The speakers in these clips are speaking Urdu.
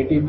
ATP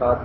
7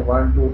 1 2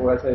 OSI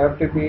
FTP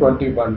21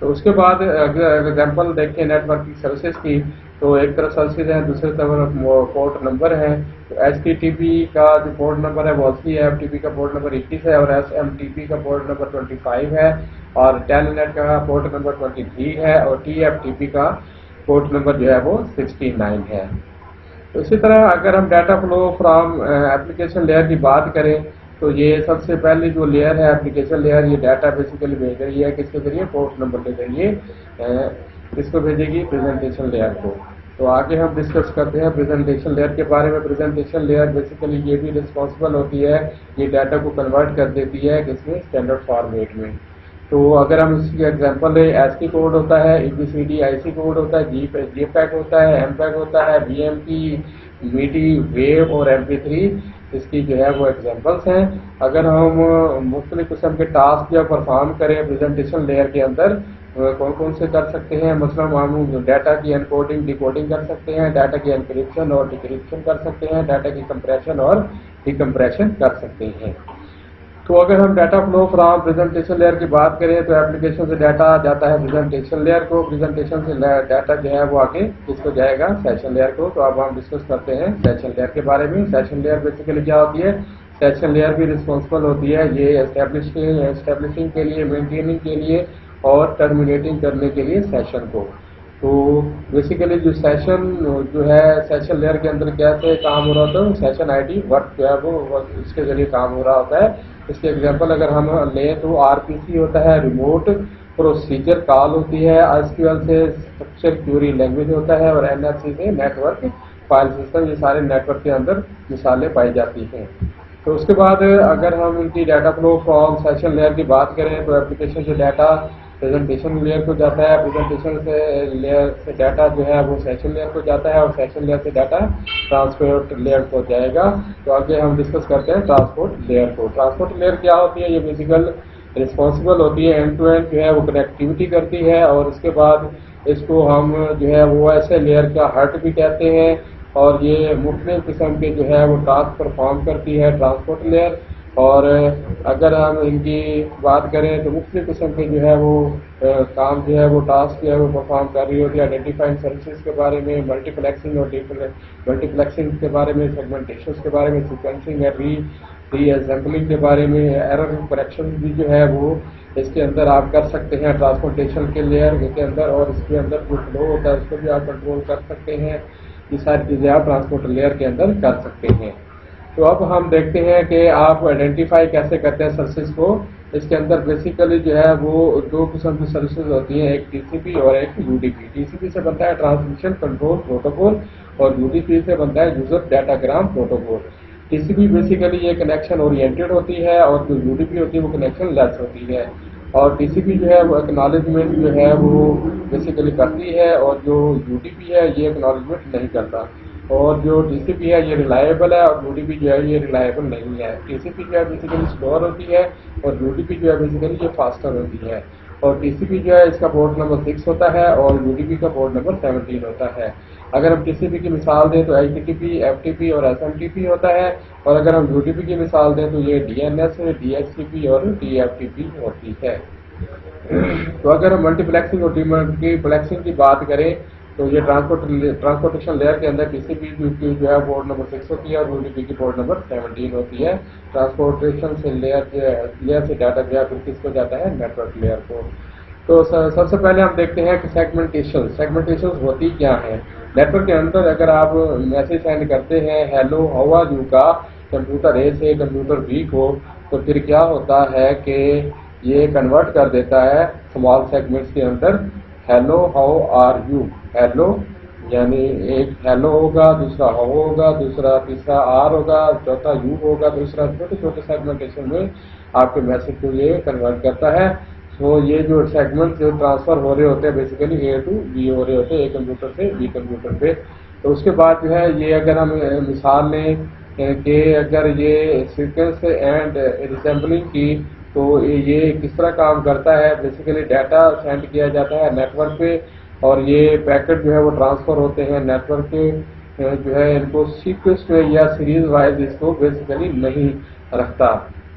تو اس کے بعد اگر ایگزامپل دیکھیں نیٹ ورکنگ سروسز کی، تو ایک طرف سروسز ہیں، دوسری طرف پورٹ نمبر ہے. تو ایچ ٹی ٹی پی کا جو پورٹ نمبر ہے وہ 80 ہے، ایف ٹی پی کا پورٹ نمبر 21 ہے، اور ایس ایم ٹی پی کا پورٹ نمبر 25 ہے، اور ٹیلی نیٹ کا پورٹ نمبر 23 ہے، اور ٹی ایف ٹی پی کا پورٹ نمبر جو ہے وہ 69 ہے. تو اسی طرح اگر ہم data flow from application layer کی بات کریں، تو یہ سب سے پہلی جو لیئر ہے ایپلیکیشن لیئر، یہ ڈیٹا بیسیکلی بھیج رہی ہے کس کے ذریعے؟ پورٹ نمبر کے ذریعے. کس کو بھیجے گی؟ پریزنٹیشن لیئر کو. تو آگے ہم ڈسکس کرتے ہیں پریزنٹیشن لیئر کے بارے میں. پریزنٹیشن لیئر بیسیکلی یہ بھی رسپانسبل ہوتی ہے، یہ ڈیٹا کو کنورٹ کر دیتی ہے کس میں؟ اسٹینڈرڈ فارمیٹ میں. تو اگر ہم اس کی ایگزامپل لیں، ایس کی کوڈ ہوتا ہے، E B C D I C code ہوتا ہے، جی پیک ہوتا ہے، ایم پیک ہوتا ہے، بی ایم پی، میڈی، ویو اور ایم پی 3 اس کی جو ہے وہ ایگزامپلس ہیں. اگر ہم مختلف قسم کے ٹاسک یا پرفارم کریں پریزنٹیشن لیئر کے اندر، کون کون سے کر سکتے ہیں؟ مثلاً ہم ڈیٹا کی انکوڈنگ ڈیکوڈنگ کر سکتے ہیں، ڈیٹا کی انکرپشن اور ڈیکرپشن کر سکتے ہیں، ڈیٹا کی کمپریشن اور ڈیکمپریشن کر سکتے ہیں. تو اگر ہم data flow from presentation layer کی بات کریں، تو ایپلیکیشن سے ڈیٹا جاتا ہے پریزنٹیشن لیئر کو، پریزنٹیشن سے ڈیٹا جو ہے وہ آگے کس کو جائے گا؟ سیشن لیئر کو. تو اب ہم ڈسکس کرتے ہیں سیشن لیئر کے بارے میں. سیشن لیئر بیسیکلی کیا ہوتی ہے؟ سیشن لیئر بھی رسپانسبل ہوتی ہے یہ اسٹیبلشنگ کے لیے، مینٹیننگ کے لیے اور ٹرمینیٹنگ کرنے کے لیے سیشن کو. تو بیسیکلی جو سیشن جو ہے سیشن لیئر کے اندر کیسے کام ہو رہا ہوتا ہے؟ سیشن آئی ڈی ورک جو ہے وہ اس کے ذریعے کام ہو رہا ہوتا ہے. اس کے ایگزامپل اگر ہم لیں تو آر پی سی ہوتا ہے، ریموٹ پروسیجر کال ہوتی ہے، ایس کیو ایل سے اسٹرکچر کیوری لینگویج ہوتا ہے، اور این ایف سی سے نیٹ ورک فائل سسٹم. یہ سارے نیٹ ورک کے اندر مثالیں پائی جاتی ہیں. تو اس کے بعد اگر ہم ان کی data flow from session layer کی بات کریں، تو ایپلیکیشن سے ڈیٹا پریزنٹیشن لیئر کو جاتا ہے، پریزنٹیشن سے لیئر سے ڈیٹا جو ہے وہ سیشن لیئر کو جاتا ہے، اور سیشن لیئر سے ڈیٹا ٹرانسپورٹ لیئر کو جائے گا. تو آگے ہم ڈسکس کرتے ہیں ٹرانسپورٹ لیئر کو. ٹرانسپورٹ لیئر کیا ہوتی ہے؟ یہ بیسیکل رسپانسبل ہوتی ہے اینڈ ٹو اینڈ جو ہے وہ کنیکٹیوٹی کرتی ہے، اور اس کے بعد اس کو ہم جو ہے وہ ایسے لیئر کا ہرٹ بھی کہتے ہیں، اور یہ مختلف قسم کے جو ہے وہ ٹاسک پرفارم کرتی ہے ٹرانسپورٹ لیئر. اور اگر ہم ان کی بات کریں تو مختلف قسم کے جو ہے وہ کام جو ہے وہ ٹاسک جو ہے وہ پرفارم کر رہی ہوتی ہے. آئیڈینٹیفائنگ سروسز کے بارے میں، ملٹی پلیکسنگ اور ملٹی پلیکسنگ کے بارے میں، سیگمنٹیشن کے بارے میں، سیکوینسنگ اور ری اسمبلنگ کے بارے میں، ایرر کریکشن بھی جو ہے وہ اس کے اندر آپ کر سکتے ہیں ٹرانسپورٹیشن کے لیئر کے اندر. اور اس کے اندر جو فلو ہوتا ہے اس کو بھی آپ کنٹرول کر سکتے ہیں. یہ ساری چیزیں آپ ٹرانسپورٹ لیئر کے اندر کر سکتے ہیں. تو اب ہم دیکھتے ہیں کہ آپ آئیڈینٹیفائی کیسے کرتے ہیں سروسز کو. اس کے اندر بیسیکلی جو ہے وہ دو قسم کی سروسز ہوتی ہیں، ایک ٹی سی پی اور ایک U D P. T C P سے بنتا ہے ٹرانسمیشن کنٹرول پروٹوکول، اور یو ڈی پی سے بنتا ہے user datagram protocol. T C P basically یہ کنیکشن اورینٹیڈ ہوتی ہے، اور جو یو ڈی پی ہوتی ہے وہ کنیکشن لیس ہوتی ہے. اور ٹی سی پی جو ہے وہ ایکنالجمنٹ جو ہے وہ بیسیکلی کرتی ہے، اور جو یو ڈی پی ہے یہ ایکنالجمنٹ نہیں کرتا. اور جو ٹی سی پی ہے یہ ریلائبل ہے، اور یو ڈی پی جو ہے یہ ریلائبل نہیں ہے. ٹی سی پی جو ہے بیسیکلی اسلور ہوتی ہے، اور یو ڈی پی جو ہے بیسیکلی یہ فاسٹر ہوتی ہے. اور ٹی سی پی جو ہے اس کا پورٹ نمبر 6 ہوتا ہے، اور یو ڈی پی کا پورٹ نمبر 17 ہوتا ہے. اگر ہم ٹی سی پی کی مثال دیں تو H T T P, F T P اور ایس ایم ٹی پی ہوتا ہے. اور اگر ہم یو ڈی پی کی مثال دیں تو یہ D N S, D H T P اور ڈی ایف ٹی پی ہوتی ہے. تو اگر ہم ملٹی پلیکسنگ اور ڈی ملٹی پلیکسنگ کی بات کریں تو یہ ٹرانسپورٹیشن لیئر کے اندر ٹی سی پی کی جو ہے پورٹ نمبر 6 ہوتی ہے، اور یو ڈی پی کی پورٹ نمبر 17 ہوتی ہے. ٹرانسپورٹیشن سے لیئر سے ڈاٹا جو ہے پھر کس کو جاتا ہے؟ نیٹ ورک لیئر کو. تو سب سے پہلے ہم دیکھتے ہیں کہ سیگمنٹیشن ہوتی کیا ہے. نیٹ ورک کے اندر اگر آپ میسج سینڈ کرتے ہیں ہیلو ہاؤ آر یو کا کمپیوٹر اے سے کمپیوٹر بی کو، تو پھر کیا ہوتا ہے کہ یہ کنورٹ کر دیتا ہے اسمال سیگمنٹس کے اندر. Hello how are you, hello یعنی ایک ہیلو ہوگا، دوسرا ہاؤ ہوگا، دوسرا تیسرا آر ہوگا، چوتھا یو ہوگا، دوسرا چھوٹے چھوٹے سیگمنٹیشن میں آپ کے میسج کو یہ کنورٹ کرتا ہے. تو یہ جو سیگمنٹ جو ٹرانسفر ہو رہے ہوتے ہیں بیسیکلی اے ٹو بی ہو رہے ہوتے ہیں، اے کمپیوٹر سے بی کمپیوٹر پہ. تو اس کے بعد جو ہے یہ اگر ہم مثال لیں کہ اگر یہ سیکوینس اینڈ ریسمبلنگ کی، تو یہ کس طرح کام کرتا ہے. بیسیکلی ڈیٹا سینڈ کیا جاتا ہے نیٹ ورک پہ، اور یہ پیکٹ جو ہے وہ ٹرانسفر ہوتے ہیں نیٹ ورک پہ. جو ہے ان کو سیکوینس میں یا سیریز وائز اس کو بیسیکلی نہیں رکھتا.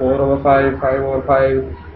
4/5, 5/5,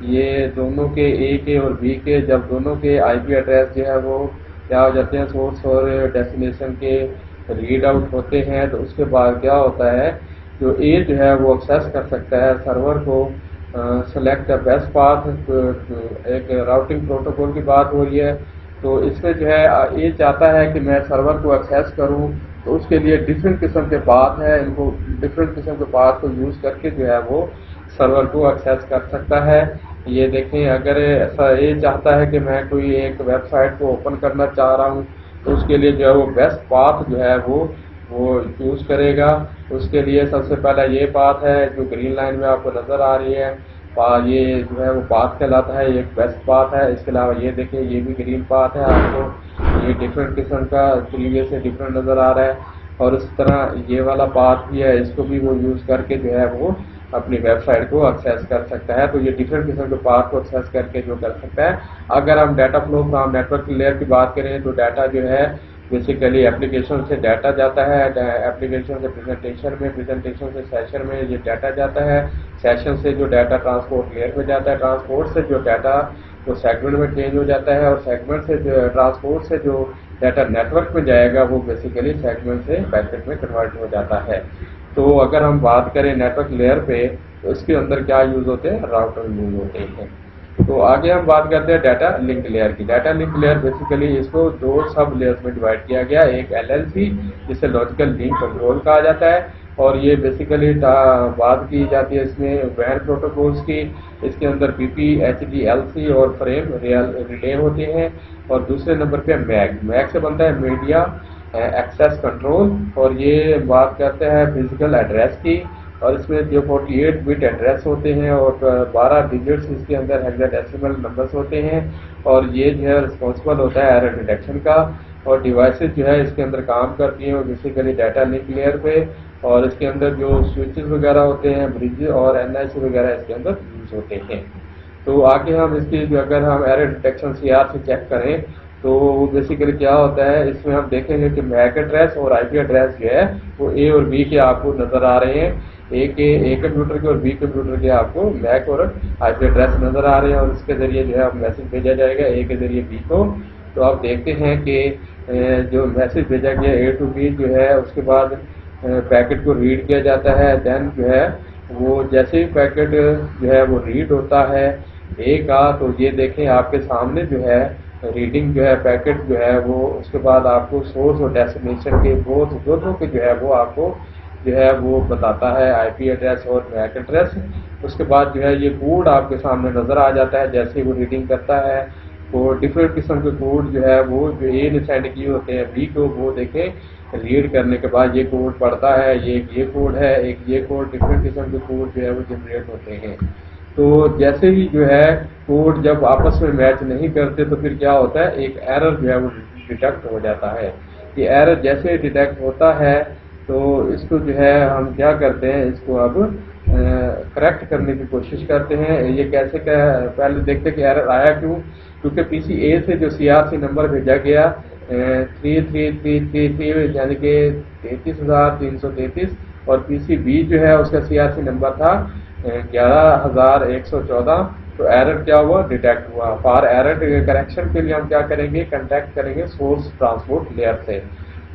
یہ دونوں کے اے کے اور بی کے جب دونوں کے آئی پی ایڈریس جو ہے وہ کیا ہو جاتے ہیں سورس اور ڈیسٹینیشن کے ریڈ آؤٹ ہوتے ہیں، تو اس کے بعد کیا ہوتا ہے جو اے جو ہے وہ ایکسیس کر سکتا ہے سرور کو سلیکٹ دا بیسٹ پاتھ، ایک راؤٹنگ پروٹوکول کی بات ہو رہی ہے، تو اس میں جو ہے اے چاہتا ہے کہ میں سرور کو ایکسیس کروں، تو اس کے لیے ڈفرینٹ قسم کے پاتھ ہیں، ان کو ڈفرینٹ قسم کے پاتھ کو یوز کر کے جو ہے وہ سرور کو ایکسیس کر سکتا ہے۔ یہ دیکھیں اگر ایسا یہ چاہتا ہے کہ میں کوئی ایک ویب سائٹ کو اوپن کرنا چاہ رہا ہوں، تو اس کے لیے جو ہے وہ بیسٹ پاتھ جو ہے وہ یوز کرے گا۔ اس کے لیے سب سے پہلا یہ پاتھ ہے جو گرین لائن میں آپ کو نظر آ رہی ہے، یہ جو ہے وہ پاتھ کہلاتا ہے، یہ ایک بیسٹ پاتھ ہے۔ اس کے علاوہ یہ دیکھیں یہ بھی گرین پاتھ ہے، آپ کو یہ ڈفرینٹ قسم کا پریویس سے ڈفرینٹ نظر آ رہا ہے، اور اس طرح یہ والا پاتھ بھی ہے، اس کو بھی وہ یوز کر کے جو ہے وہ اپنی ویب سائٹ کو ایکسیس کر سکتا ہے۔ تو یہ ڈفرینٹ قسم کے پاتھ کو ایکسیس کر کے جو کر سکتا ہے۔ اگر ہم data flow from network layer کی بات کریں تو ڈیٹا جو ہے بیسیکلی اپلیکیشن سے ڈیٹا جاتا ہے، اپلیکیشن سے پریزنٹیشن میں، پریزنٹیشن سے سیشن میں یہ ڈیٹا جاتا ہے، سیشن سے جو ڈیٹا ٹرانسپورٹ لیئر میں جاتا ہے، ٹرانسپورٹ سے جو ڈیٹا وہ سیگمنٹ میں چینج ہو جاتا ہے، اور سیگمنٹ سے جو ٹرانسپورٹ سے جو ڈیٹا نیٹ ورک میں جائے گا وہ بیسیکلی سیگمنٹ سے پیکٹ میں کنورٹ ہو جاتا ہے۔ تو اگر ہم بات کریں نیٹ ورک لیئر پہ تو اس کے اندر کیا یوز ہوتے ہیں، راؤٹر یوز ہوتے ہیں۔ تو آگے ہم بات کرتے ہیں ڈیٹا لنک لیئر کی۔ ڈیٹا لنک لیئر بیسیکلی اس کو دو سب لیئرز میں ڈیوائڈ کیا گیا، ایک LLC جسے لاجیکل لنک کنٹرول کہا جاتا ہے، اور یہ بیسیکلی بات کی جاتی ہے اس میں وین پروٹوکولز کی، اس کے اندر PPHDLC اور فریم ریلے ہوتے ہیں، اور دوسرے نمبر پہ میک سے بنتا ہے میڈیا ایکسیس کنٹرول، اور یہ بات کرتے ہیں فزیکل ایڈریس کی، اور اس میں جو 48 بٹ ایڈریس ہوتے ہیں اور 12 ڈیجٹس اس کے اندر ہیگزا ڈیسیمل نمبرز ہوتے ہیں، اور یہ جو ہے رسپانسبل ہوتا ہے ایرر ڈیٹیکشن کا، اور ڈیوائسز جو ہے اس کے اندر کام کرتی ہیں بیسیکلی ڈیٹا لنک لیئر پہ، اور اس کے اندر جو سوئچز وغیرہ ہوتے ہیں برج اور NIC وغیرہ اس کے اندر یوز ہوتے ہیں۔ تو آگے ہم اس کی جو اگر ہم ایرر ڈیٹیکشن CR سے چیک کریں تو وہ بیسیکلی کیا ہوتا ہے، اس میں ہم دیکھیں گے کہ میک ایڈریس اور IP ایڈریس جو ہے وہ A اور B کے آپ کو نظر آ رہے ہیں، A کمپیوٹر کے اور B کمپیوٹر کے آپ کو میک اور IP ایڈریس نظر آ رہے ہیں، اور اس کے ذریعے جو ہے میسج بھیجا جائے گا A کے ذریعے B کو۔ تو آپ دیکھتے ہیں کہ جو میسج بھیجا گیا A to B جو ہے اس کے بعد پیکٹ کو ریڈ کیا جاتا ہے، دین جو ہے وہ جیسے ہی پیکٹ جو ہے وہ ریڈ ہوتا ہے A کا، تو یہ دیکھیں آپ کے سامنے جو ہے ریڈنگ جو ہے پیکٹ جو ہے وہ اس کے بعد آپ کو سورس اور ڈیسٹینیشن کے دونوں کے جو ہے وہ آپ کو جو ہے وہ بتاتا ہے IP ایڈریس اور میک ایڈریس۔ اس کے بعد جو ہے یہ کوڈ آپ کے سامنے نظر آ جاتا ہے جیسے وہ ریڈنگ کرتا ہے، وہ ڈفرینٹ قسم کے کوڈ جو ہے وہ جو A نے سینڈ کیے ہوتے ہیں B کو، وہ دیکھیں ریڈ کرنے کے بعد یہ کوڈ پڑھتا ہے، یہ کوڈ ہے، ایک یہ کوڈ، ڈفرینٹ قسم کے کوڈ جو ہے وہ جنریٹ ہوتے ہیں۔ تو جیسے ہی جو ہے کوڈ جب آپس میں میچ نہیں کرتے تو پھر کیا ہوتا ہے، ایک ایرر جو ہے وہ ڈیٹیکٹ ہو جاتا ہے۔ یہ ایرر جیسے ڈیٹیکٹ ہوتا ہے تو اس کو جو ہے ہم کیا کرتے ہیں، اس کو اب کریکٹ کرنے کی کوشش کرتے ہیں۔ یہ کیسے پہلے دیکھتے کہ ایرر آیا کیوں، کیونکہ PCA سے جو CRC نمبر بھیجا گیا 3333 یعنی کہ 33,333، اور PCB جو ہے اس کا CRC نمبر تھا 11,114۔ تو ایرر کیا ہوا، ڈیٹیکٹ ہوا۔ فار ایرر کریکشن کے لیے ہم کیا کریں گے، کنٹیکٹ کریں گے سورس ٹرانسپورٹ لیئر سے۔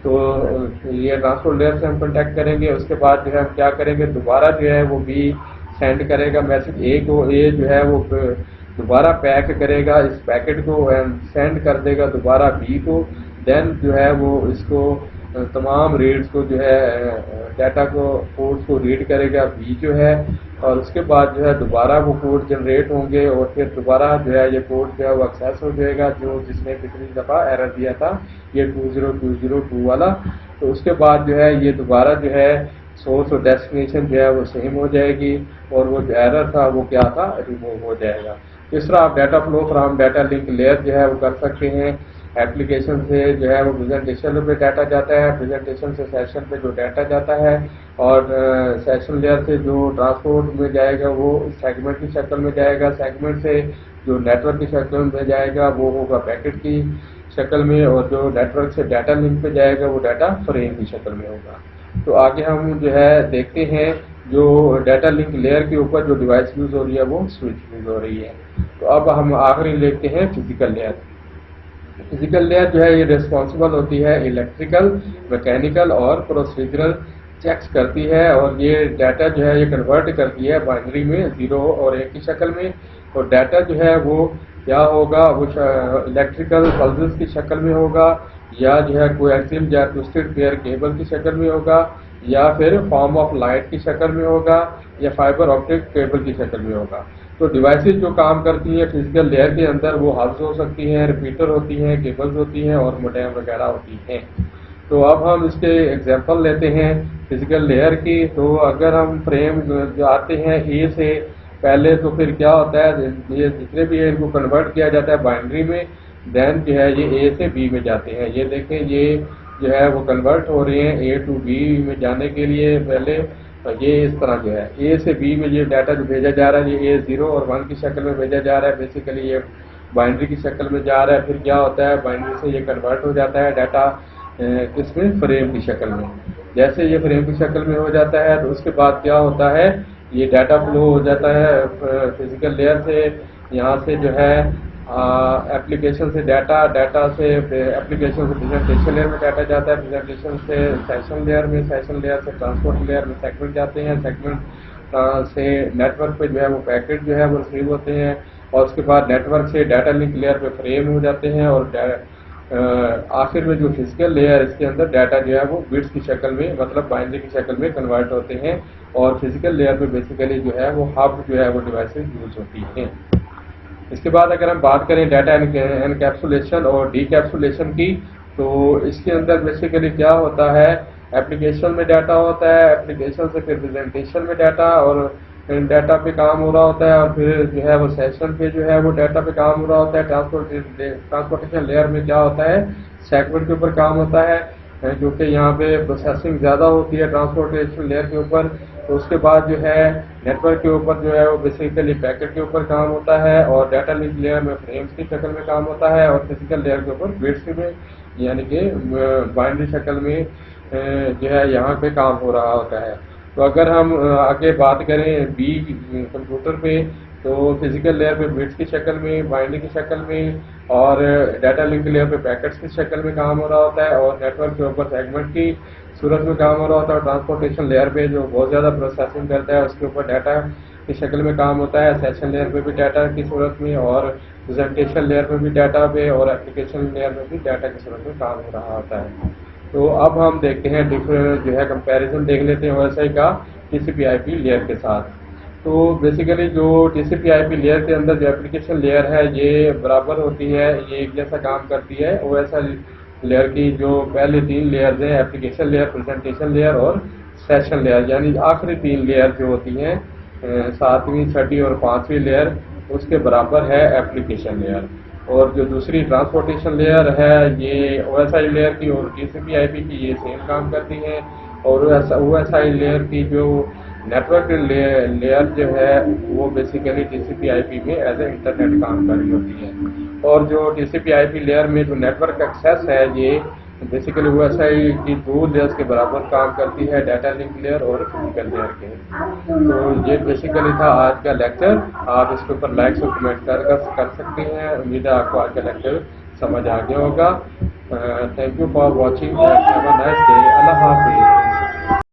تو یہ ٹرانسپورٹ لیئر سے ہم کنٹیکٹ کریں گے، اس کے بعد جو ہے ہم کیا کریں گے، دوبارہ جو ہے وہ B سینڈ کرے گا میسج A کو، A جو ہے وہ دوبارہ پیک کرے گا اس پیکٹ کو، سینڈ کر دے گا دوبارہ B کو، دین جو ہے وہ اس کو تمام ریڈز کو جو ہے ڈیٹا کو کوڈ کو ریڈ کرے گا B جو ہے، اور اس کے بعد جو ہے دوبارہ وہ کوڈ جنریٹ ہوں گے، اور پھر دوبارہ جو ہے یہ کوڈ جو ہے وہ ایکسیس ہو جائے گا جس نے پچھلی دفعہ ایرر دیا تھا یہ 20202 والا۔ تو اس کے بعد جو ہے یہ دوبارہ جو ہے سورس اور ڈیسٹینیشن جو ہے وہ سیم ہو جائے گی، اور وہ جو ایرر تھا وہ کیا تھا، ریموو ہو جائے گا۔ اس طرح آپ data flow from data link layer جو ہے وہ کر سکتے ہیں۔ ایپلیکیشن سے جو ہے وہ پریزنٹیشن پہ ڈیٹا جاتا ہے، پریزنٹیشن سے سیشن پہ جو ڈیٹا جاتا ہے، اور سیشن لیئر سے جو ٹرانسپورٹ میں جائے گا وہ سیگمنٹ کی شکل میں جائے گا، سیگمنٹ سے جو نیٹ ورک کی شکل میں جائے گا وہ ہوگا پیکٹ کی شکل میں، اور جو نیٹ ورک سے ڈیٹا لنک پہ جائے گا وہ ڈیٹا فریم کی شکل میں ہوگا۔ تو آگے ہم جو ہے دیکھتے ہیں جو ڈیٹا لنک لیئر کے اوپر جو ڈیوائس یوز ہو رہی ہے وہ سوئچ یوز ہو رہی ہے۔ تو اب ہم آخری لیتے ہیں فزیکل لیئر۔ فزیکل لیئر جو ہے یہ ریسپانسبل ہوتی ہے الیکٹریکل، میکینیکل اور پروسیجرل چیکس کرتی ہے، اور یہ ڈیٹا جو ہے یہ کنورٹ کرتی ہے بائنری میں 0 اور 1 کی شکل میں، اور ڈیٹا جو ہے وہ کیا ہوگا، وہ الیکٹریکل پلسز کی شکل میں ہوگا، یا جو ہے کوئی ایکسل یا ٹوسٹڈ پیئر کیبل کی شکل میں ہوگا، یا پھر فارم آف لائٹ کی شکل میں ہوگا، یا فائبر آپٹک کیبل کی شکل میں ہوگا۔ تو ڈیوائسز جو کام کرتی ہیں فزیکل لیئر کے اندر وہ ہبز ہو سکتی ہیں، ریپیٹر ہوتی ہیں، کیبلز ہوتی ہیں اور موڈیم وغیرہ ہوتی ہیں۔ تو اب ہم اس کے ایگزامپل لیتے ہیں فزیکل لیئر کی۔ تو اگر ہم فریم جو آتے ہیں اے سے پہلے، تو پھر کیا ہوتا ہے، یہ جتنے بھی ان کو کنورٹ کیا جاتا ہے بائنری میں، دین جو ہے یہ اے سے بی میں جاتے ہیں۔ یہ دیکھیں یہ جو ہے وہ کنورٹ ہو رہے ہیں اے ٹو بی میں جانے کے لیے پہلے، یہ اس طرح جو ہے اے سے بی میں یہ ڈیٹا جو بھیجا جا رہا ہے یہ اے 0 اور 1 کی شکل میں بھیجا جا رہا ہے، بیسیکلی یہ بائنری کی شکل میں جا رہا ہے۔ پھر کیا ہوتا ہے بائنری سے یہ کنورٹ ہو جاتا ہے ڈیٹا کس میں، فریم کی شکل میں۔ جیسے یہ فریم کی شکل میں ہو جاتا ہے تو اس کے بعد کیا ہوتا ہے، یہ ڈیٹا فلو ہو جاتا ہے فزیکل لیئر سے، یہاں سے جو ہے اپلیکیشن سے ڈیٹا سے اپلیکیشن سے پریزنٹیشن لیئر میں ڈیٹا جاتا ہے، پریزنٹیشن سے سیشن لیئر میں، سیشن لیئر سے ٹرانسپورٹ لیئر میں سیگمنٹ جاتے ہیں، سیگمنٹ سے نیٹ ورک پہ جو ہے وہ پیکٹ جو ہے وہ ریسیو ہوتے ہیں، اور اس کے بعد نیٹ ورک سے ڈیٹا لنک لیئر پہ فریم ہو جاتے ہیں، اور آخر میں جو فزیکل لیئر اس کے اندر ڈیٹا جو ہے وہ بٹس کی شکل میں، مطلب بائنری کی شکل میں کنورٹ ہوتے ہیں، اور فزیکل لیئر پہ بیسیکلی جو ہے وہ ہب جو ہے وہ ڈیوائسز یوز ہوتی ہیں۔ اس کے بعد اگر ہم بات کریں ڈیٹا انکیپسولیشن اور ڈی کیپسولیشن کی، تو اس کے اندر بیسیکلی کیا ہوتا ہے، اپلیکیشن میں ڈیٹا ہوتا ہے، اپلیکیشن سے پھر پریزنٹیشن میں ڈیٹا اور ڈیٹا پہ کام ہو رہا ہوتا ہے، اور پھر جو ہے وہ سیشن پہ جو ہے وہ ڈیٹا پہ کام ہو رہا ہوتا ہے۔ ٹرانسپورٹیشن لیئر میں کیا ہوتا ہے، سیگمنٹ کے اوپر کام ہوتا ہے، جو کہ یہاں پہ پروسیسنگ زیادہ ہوتی ہے ٹرانسپورٹیشن لیئر کے اوپر۔ تو اس کے بعد جو ہے نیٹ ورک کے اوپر جو ہے وہ بیسیکلی پیکٹ کے اوپر کام ہوتا ہے، اور ڈیٹا لنک لیئر میں فریمز کی شکل میں کام ہوتا ہے، اور فزیکل لیئر کے اوپر بٹس میں یعنی کہ بائنری شکل میں جو ہے یہاں پہ کام ہو رہا ہوتا ہے۔ تو اگر ہم آگے بات کریں بی کمپیوٹر پہ، تو فزیکل لیئر پہ بٹس کی شکل میں، بائنری کی شکل میں، اور ڈیٹا لنک لیئر پہ پیکٹس کی شکل میں کام ہو رہا ہوتا ہے، اور نیٹ ورک کے اوپر سیگمنٹ کی صورت میں کام ہو رہا ہوتا ہے۔ ٹرانسپورٹیشن لیئر پہ جو بہت زیادہ پروسیسنگ کرتا ہے اس کے اوپر ڈیٹا کی شکل میں کام ہوتا ہے، سیشن لیئر پہ بھی ڈیٹا کی صورت میں، اور پریزنٹیشن لیئر پہ بھی ڈیٹا پہ، اور اپلیکیشن لیئر میں بھی ڈیٹا کی صورت میں کام ہو رہا ہوتا ہے۔ تو اب ہم دیکھتے ہیں جو ہے کمپیریزن دیکھ لیتے ہیں OSI کا TCP/IP لیئر کے ساتھ۔ تو بیسیکلی جو TCP/IP لیئر کے اندر جو اپلیکیشن لیئر ہے یہ برابر ہوتی ہے، یہ ایک جیسا کام کرتی ہے OSI لیئر کی جو پہلے 3 لیئرز ہیں، اپلیکیشن لیئر، پریزنٹیشن لیئر اور سیشن لیئر، یعنی آخری 3 لیئر جو ہوتی ہیں 7ویں، 6ٹھی اور 5ویں لیئر، اس کے برابر ہے اپلیکیشن لیئر۔ اور جو دوسری ٹرانسپورٹیشن لیئر ہے یہ OSI لیئر کی اور TCP/IP کی یہ سیم کام کرتی ہیں، اور OSI لیئر کی جو نیٹ ورک لیئر جو ہے وہ بیسیکلی TCP/IP میں ایز اے انٹرنیٹ کام کر رہی ہوتی ہے، اور جو TCP/IP لیئر میں جو نیٹ ورک ایکسیس ہے یہ بیسیکلی OSI کی 2 لیئرز کے برابر کام کرتی ہے، ڈیٹا لنک لیئر اور فزیکل لیئر کے۔ تو یہ بیسیکلی تھا آج کا لیکچر، آپ اس کے اوپر لائکس اور کمنٹ کر سکتے ہیں۔ امید ہے آپ کو آج کا لیکچر سمجھ آ گیا ہوگا۔ Thank you for watching, have a nice day, اللہ حافظ۔